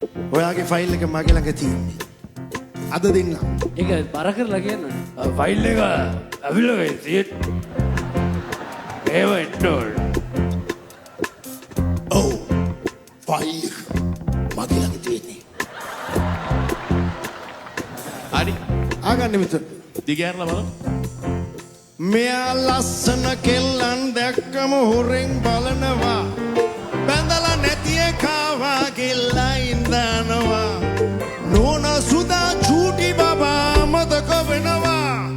ඔයාගේ ෆයිල් එක මගේ ළඟ තියෙන්නේ. අද දෙන්න. ඒක බර කරලා කියන්න. ෆයිල් එක ඇවිල්ලා තියෙත්. ඒව එන්නෝල්. ඔව්. ෆයිල් එක මගේ ළඟ තියෙන්නේ. හරි. ආගන්න මෙතන. දිගෑරලා බලන්න. මෙයා ලස්සන කෙල්ලන් දැක්කම හොරෙන් බලනවා. බැඳලා නැති එකවා කෙල්ලා ඉඳනවා. නෝන සුදා චූටි බබා මතක වෙනවා.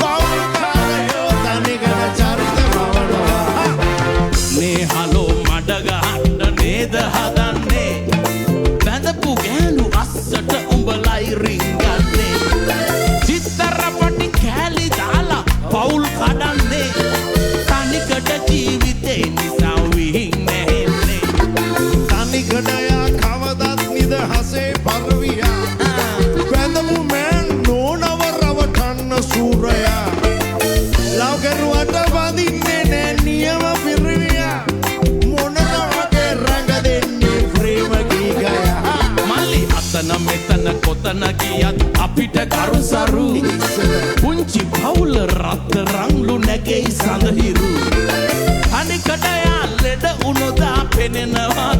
කවුරුකාරයෝ තනිකර චරිත මවනවා. මේ හලෝ මඩ ගහන්න නේද හදන්නේ? බැඳපු ගෑනු අස්සට උඹලයි රින්ගන්නේ. චිත්තරපටි කෑලි දාලා පවුල් කඩන්නේ. තනිකඩ ජීවිතේ නිසා විහිං නැහෙන්නේ. තනිකඩයා කවදත් නිදහසේ පරවියා. බැඳපු මෑන් නෝනව රවටන්න සූරයා. ලව්කරුවට වදින්නේ නෑ නියම පිරිවියා. මොනද වගේ රඟ දෙන්නේ ප්‍රේම ගීගයා. මල්ලි අතන මෙතන කොතන ගියත් අපිට කරුසරු. පුංචි පවුල රත්තරන්ලු නැගෙයි සඳහිරු. තනිකඩයා ලෙඩ උනොදා පෙනෙනවා.